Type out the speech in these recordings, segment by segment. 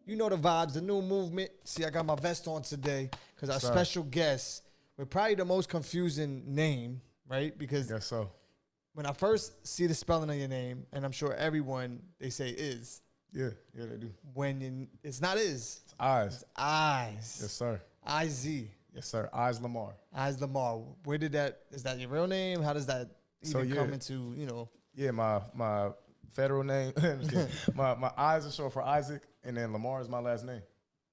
You know the vibes, the new movement. See, I got my vest on today because our special guest with probably the most confusing name, right? Because Yes, so. when I first see the spelling of your name, and I'm sure everyone, they say is. Yeah, they do. It's not is. It's Eyes. It's Eyes. Yes, sir. I-Z. Yes, sir. Eyes LaMarr. Eyes LaMarr. Where did that, is that your real name? How does that even come into, you know? Yeah, my federal name. my Eyes are short for Isaac, and then LaMarr is my last name.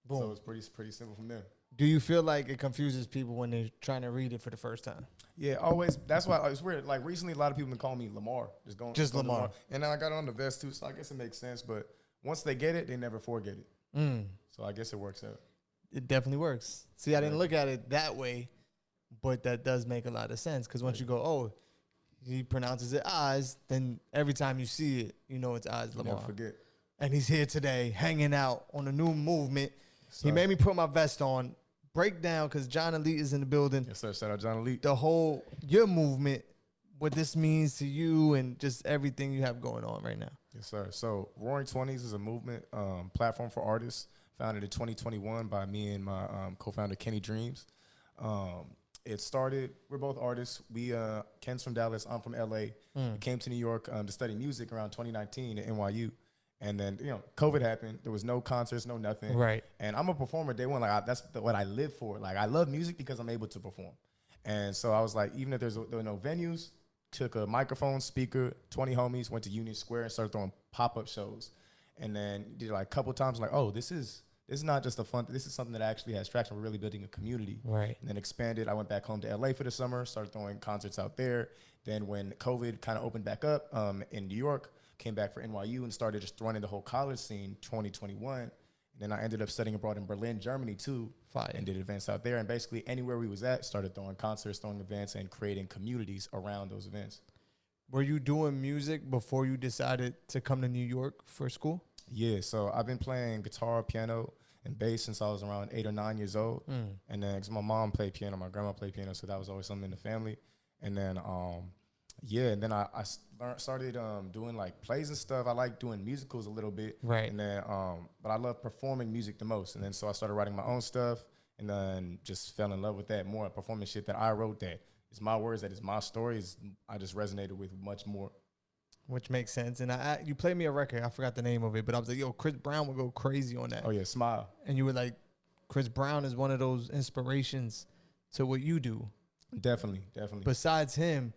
Boom. So it's pretty simple from there. Do you feel like it confuses people when they're trying to read it for the first time? Yeah, always. That's why it's weird. Like recently, a lot of people been calling me LaMarr. Just LaMarr. And then I got it on the vest too, so I guess it makes sense. But once they get it, they never forget it. So I guess it works out. It definitely works. See, I didn't look at it that way, but that does make a lot of sense. Because once you go, oh, he pronounces it Eyes, then every time you see it, you know it's Eyes LaMarr. Never forget. And he's here today, hanging out on a new movement. He made me put my vest on. Break down, because John Elite is in the building. Yes, sir. Shout out John Elite. Your movement, what this means to you and just everything you have going on right now. Yes, sir. So Roaring 20s is a movement platform for artists founded in 2021 by me and my co-founder, Kenny Dreams. It started, we're both artists. Ken's from Dallas, I'm from LA. We came to New York to study music around 2019 at NYU. And then, COVID happened. There was no concerts, no nothing. Right. And I'm a performer day one. Like, that's what I live for. Like, I love music because I'm able to perform. And so I was like, even if there were no venues, took a microphone, speaker, 20 homies, went to Union Square and started throwing pop-up shows. And then did like a couple times, like, oh, this is not just a fun, this is something that actually has traction. We're really building a community. Right. And then expanded. I went back home to LA for the summer, started throwing concerts out there. Then when COVID kind of opened back up in New York, came back for NYU and started just running the whole college scene 2021. And then I ended up studying abroad in Berlin, Germany too. Fire. And did events out there. And basically anywhere we was at, started throwing concerts, throwing events, and creating communities around those events. Were you doing music before you decided to come to New York for school? Yeah, so I've been playing guitar, piano, and bass since I was around 8 or 9 years old. And then, cause my mom played piano, my grandma played piano, so that was always something in the family. And then, and then I started doing like plays and stuff. I like doing musicals a little bit. Right. And then, but I love performing music the most. And then so I started writing my own stuff and then just fell in love with that more. Performing shit that I wrote that is my words, that is my stories. I just resonated with much more. Which makes sense. And you played me a record. I forgot the name of it, but I was like, yo, Chris Brown would go crazy on that. Oh, yeah, Smile. And you were like, Chris Brown is one of those inspirations to what you do. Definitely. Besides him,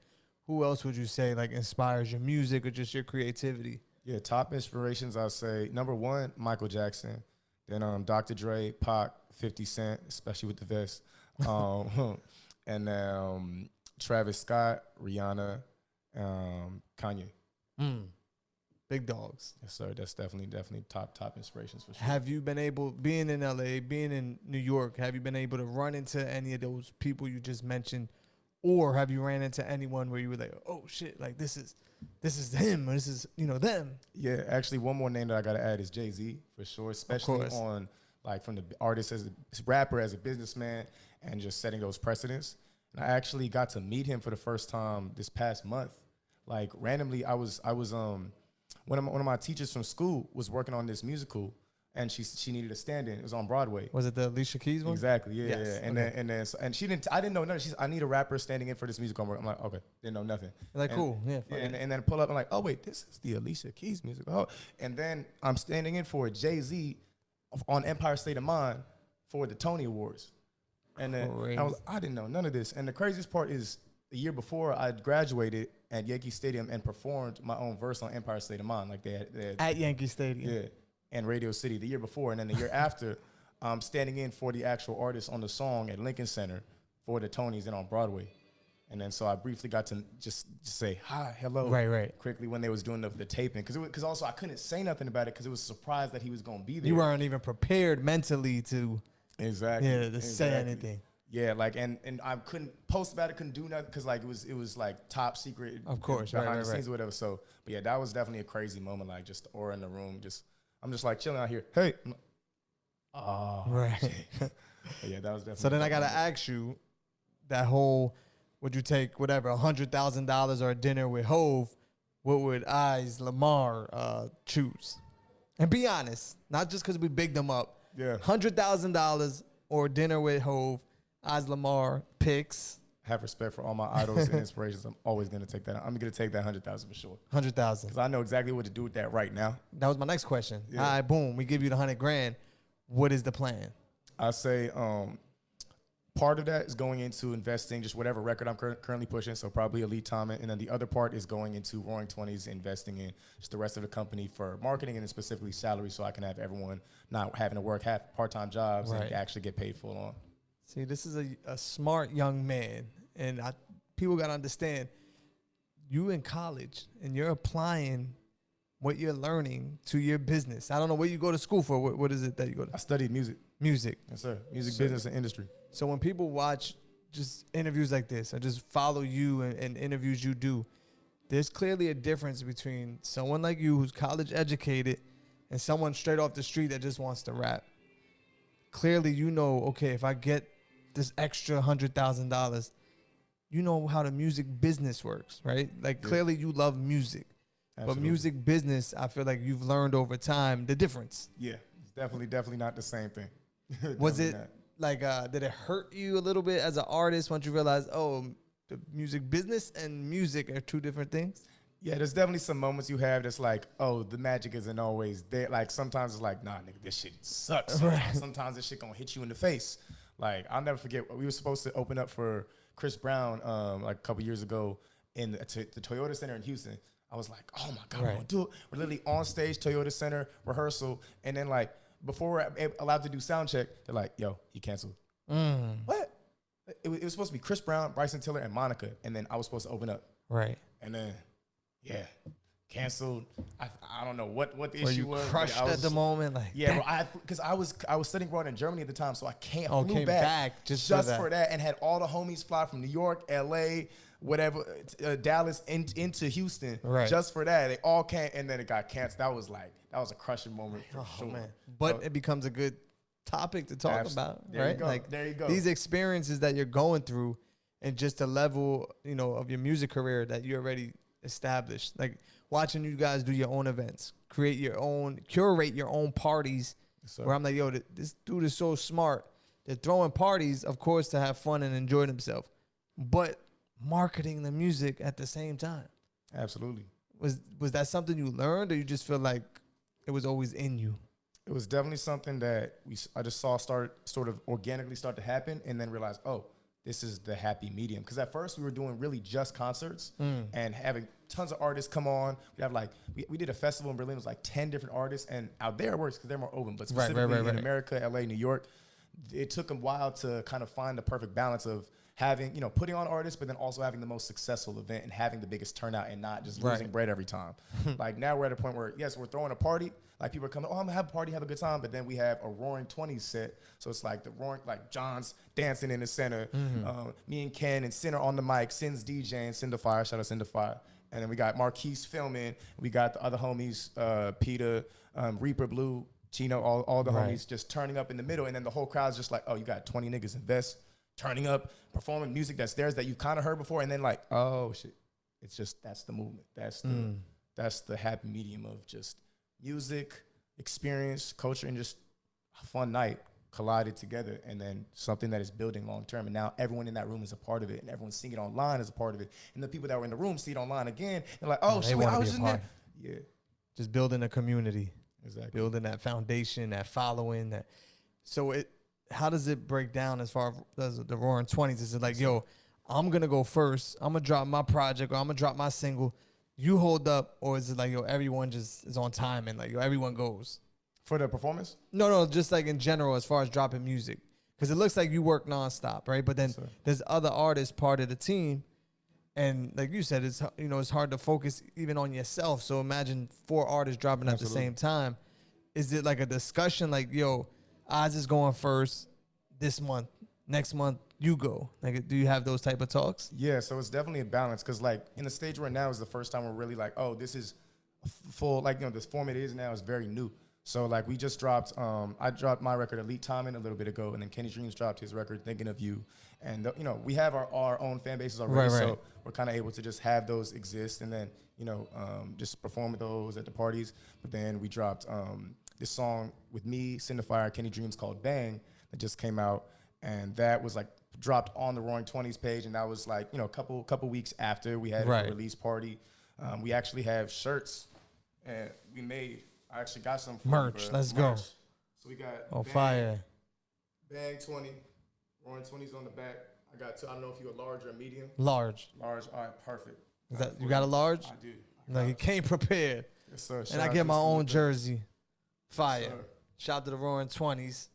who else would you say like inspires your music or just your creativity? Yeah, top inspirations, I'll say, number one, Michael Jackson. Then Dr. Dre, Pac, 50 Cent, especially with the vest. And then Travis Scott, Rihanna, Kanye. Big dogs. Yes, sir. That's definitely top inspirations for sure. Have you been able, being in LA, being in New York, have you been able to run into any of those people you just mentioned? Or have you ran into anyone where you were like, oh shit, like this is him, or this is, them? Yeah, actually one more name that I gotta add is Jay-Z for sure, especially on like from the artist as a rapper, as a businessman, and just setting those precedents. And I actually got to meet him for the first time this past month. Like randomly, I was one of my teachers from school was working on this musical, and she needed a stand-in. It was on Broadway. Was it the Alicia Keys one? Exactly. Yeah. Yes. Yeah. And she didn't. I didn't know nothing. She's, I need a rapper standing in for this musical. I'm like, okay. Didn't know nothing. Like, cool. Yeah. And then pull up. I'm like, oh wait, this is the Alicia Keys musical. Oh. And then I'm standing in for Jay-Z on Empire State of Mind for the Tony Awards. And then I didn't know none of this. And the craziest part is the year before I graduated at Yankee Stadium and performed my own verse on Empire State of Mind. Like they had at Yankee Stadium. Yeah. And Radio City the year before. And then the year after, standing in for the actual artist on the song at Lincoln Center for the Tonys and on Broadway. And then so I briefly got to just say hi, hello. Right. Quickly when they was doing the taping. Because also I couldn't say nothing about it because it was a surprise that he was going to be there. You weren't even prepared mentally to say anything. Yeah, like and I couldn't post about it, couldn't do nothing because like it was like top secret. Of course, behind the scenes or whatever. So, but yeah, that was definitely a crazy moment. Like just the aura in the room, I'm just like chilling out here. Hey. Oh. Right. Yeah, that was definitely. So then I gotta ask you, that whole, would you take whatever $100,000 or a dinner with Hove? What would Eyes LaMarr choose? And be honest, not just because we bigged them up. Yeah. $100,000 or dinner with Hove, as LaMarr picks. Have respect for all my idols and inspirations. I'm always gonna take that. I'm gonna take that 100,000 for sure. 100,000. Because I know exactly what to do with that right now. That was my next question. Yeah. All right, boom. We give you the 100 grand. What is the plan? I say part of that is going into investing, just whatever record I'm currently pushing, so probably Elite Time, and then the other part is going into Roaring 20s, investing in just the rest of the company for marketing and then specifically salary, so I can have everyone not having to work half part-time jobs and actually get paid full on. See, this is a smart young man, and people got to understand, you in college, and you're applying what you're learning to your business. I don't know what you go to school for. What is it that you go to? I studied music. Music. Yes, sir. Music, business, and industry. So when people watch just interviews like this or just follow you and interviews you do, there's clearly a difference between someone like you who's college educated and someone straight off the street that just wants to rap. Clearly, you know, okay, if I get this extra $100,000, you know how the music business works, right? Like, clearly you love music. Absolutely. But music business, I feel like you've learned over time the difference. Yeah, it's definitely not the same thing. Was it like, did it hurt you a little bit as an artist once you realized, oh, the music business and music are two different things? Yeah, there's definitely some moments you have that's like, oh, the magic isn't always there. Like, sometimes it's like, nah, nigga, this shit sucks. Sometimes this shit gonna hit you in the face. Like, I'll never forget, we were supposed to open up for Chris Brown like a couple years ago in the Toyota Center in Houston. I was like, oh my God, we're gonna do it. We're literally on stage, Toyota Center, rehearsal, and then like, before we're allowed to do sound check, they're like, yo, he canceled. What? It was supposed to be Chris Brown, Bryson Tiller, and Monica, and then I was supposed to open up. Right. And then, yeah, canceled. I don't know what the Were issue you was. Crushed at the moment, like, yeah, because I was studying abroad in Germany at the time, so I flew back just for that, and had all the homies fly from New York, L.A., whatever, Dallas into Houston, just for that. They all came, and then it got canceled. That was a crushing moment for sure. Man. But it becomes a good topic to talk about, right? Like, there you go. These experiences that you're going through, and just the level, you know, of your music career that you already established. Like, watching you guys do your own events, curate your own parties. Where I'm like, yo, this dude is so smart. They're throwing parties, of course, to have fun and enjoy themselves, but marketing the music at the same time. Absolutely. Was that something you learned, or you just feel like it was always in you? It was definitely something that I just saw sort of organically start to happen, and then realized, oh, this is the happy medium. Because at first we were doing really just concerts and having tons of artists come on. We have like, we did a festival in Berlin. It was like 10 different artists, and out there it works because they're more open. But specifically in America, LA, New York, it took a while to kind of find the perfect balance of having, you know, putting on artists, but then also having the most successful event and having the biggest turnout and not just losing bread every time. Like, now we're at a point where, yes, we're throwing a party. Like, people are coming, oh, I'm gonna have a party, have a good time. But then we have a Roaring 20s set. So it's like like John's dancing in the center. Me and Ken and Sinner on the mic, Sin's DJing, Cinderfire, shout out Cinderfire. And then we got Marquise filming. We got the other homies, Peter, Reaper Blue, Chino, all the homies just turning up in the middle. And then the whole crowd's just like, oh, you got 20 niggas in vests turning up, performing music that's theirs that you've kind of heard before. And then like, oh shit, it's just, that's the movement. That's the happy medium of just music, experience, culture, and just a fun night collided together, and then something that is building long term. And now everyone in that room is a part of it, and everyone seeing it online is a part of it. And the people that were in the room see it online again. They're like, oh, shit, I was just in there. Yeah. Just building a community. Exactly. Building that foundation, that following. So how does it break down as far as the Roaring 20s? Is it like, yo, I'm going to go first, I'm going to drop my project, or I'm going to drop my single, you hold up? Or is it like, yo, everyone just is on time and like, yo, everyone goes? For the performance? No, just like in general as far as dropping music. Because it looks like you work nonstop, right? But then there's other artists part of the team. And like you said, it's, you know, it's hard to focus even on yourself. So imagine 4 artists dropping at the same time. Is it like a discussion like, yo, Oz is going first this month, next month you go? Like, do you have those type of talks? Yeah, so it's definitely a balance, because like in the stage we're in now is the first time we're really like, oh, this is full, like, you know, this format is now is very new. So like we just dropped, I dropped my record Elite Timing a little bit ago, and then Kenny Dreams dropped his record Thinking of You. And you know, we have our own fan bases already, so we're kind of able to just have those exist, and then you know, just perform with those at the parties. But then we dropped this song with me, Cinderfire, Kenny Dreams called Bang that just came out, and that was like dropped on the Roaring Twenties page, and that was like, you know, a couple weeks after we had a release party. We actually have shirts, and I actually got some merch. Let's go. So we got Bang, fire. Bang 20, Roaring 20s on the back. I got two. I don't know if you a large or a medium. Large. Large. All right, perfect. Is that you got a large? I do. No, he came prepared. Yes, sir. And I get my own jersey. Fire. Yes, shout out to the Roaring 20s.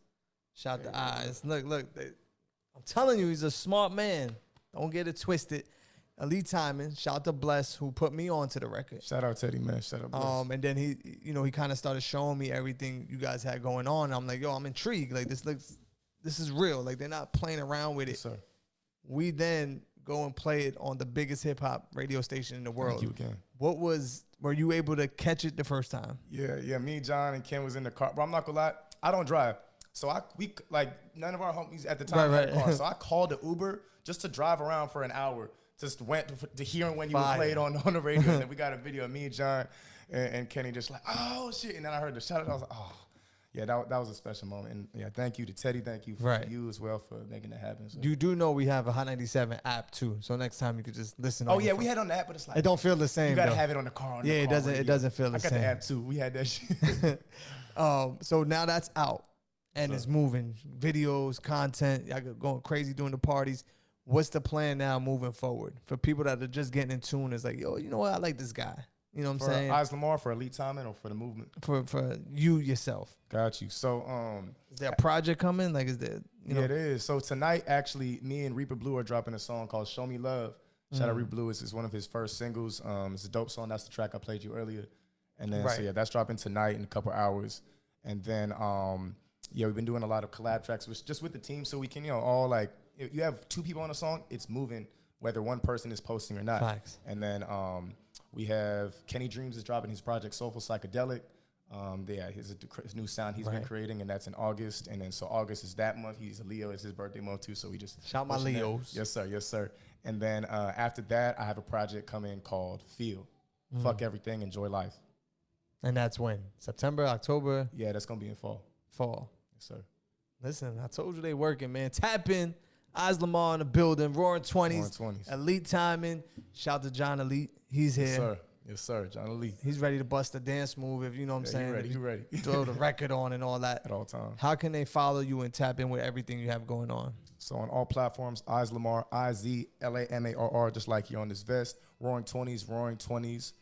Shout out to Eyes. Look. I'm telling you, he's a smart man. Don't get it twisted. Elite Timing. Shout out to Bless, who put me onto the record. Shout out Teddy, man. Shout out Bless. And then he kind of started showing me everything you guys had going on. I'm like, yo, I'm intrigued. Like this is real. Like they're not playing around with it. Yes, sir. We then go and play it on the biggest hip hop radio station in the world. Thank you again. Were you able to catch it the first time? Yeah. Me, John, and Ken was in the car. But I'm not gonna lie, I don't drive. So we none of our homies at the time had a car. So I called the Uber just to drive around for an hour. Just went to hearing when you were played on the radio. And then we got a video of me, John, and Kenny just like, oh shit. And then I heard the shout out. I was like, oh. Yeah, that was a special moment. And yeah, thank you to Teddy. Thank you for you as well for making that happen. So. You do know we have a Hot 97 app too. So next time you could just listen. Oh yeah, we had on the app, but it's like it don't feel the same. You gotta have it on the car. It doesn't feel the same. I got the app too. We had that shit. So now that's out and it's moving. Videos, content. Y'all going crazy doing the parties. What's the plan now moving forward for people that are just getting in tune? It's like, yo, you know what? I like this guy. You know what I'm saying? For LaMarr, for Elite Timing, or for the movement? For you yourself. Got you. So, is there a project coming? Like, is there? Yeah, it is. So tonight, actually, me and Reaper Blue are dropping a song called "Show Me Love." Shout out Reaper Blue. It's one of his first singles. It's a dope song. That's the track I played you earlier. And then, so yeah, that's dropping tonight in a couple hours. And then, yeah, we've been doing a lot of collab tracks, just with the team, so we can, all like, if you have two people on a song, it's moving, whether one person is posting or not. Facts. And then we have Kenny Dreams is dropping his project Soulful Psychedelic. His new sound he's been creating, and that's in August. And then so August is that month. He's a Leo. It's his birthday month too. So we just shout my Leos. Yes, sir. Yes, sir. And then after that, I have a project coming called Feel. Fuck everything, enjoy life. And that's when? September, October? Yeah, that's gonna be in fall. Fall. Yes, sir. Listen, I told you they working, man. Tap in. LaMarr in the building. Roaring 20s. Elite Timing. Shout to John Elite. He's here. Yes, sir. Yes, sir. John Elite. He's ready to bust a dance move, if you know what I'm saying. He's ready. Throw the record on and all that. At all times. How can they follow you and tap in with everything you have going on? So on all platforms, LaMarr, IZLAMARR, just like you're on this vest. Roaring 20s.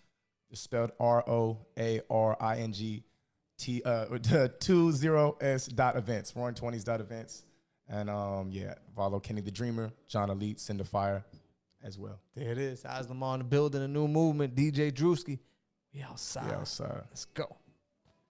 It's spelled ROARING 20s.events. Roaring 20s.events. And yeah, follow Kenny the Dreamer, John Elite, Cinderfire as well. There it is. LaMarr in the building, a new movement. DJ Drewski. We outside. We outside. Let's go.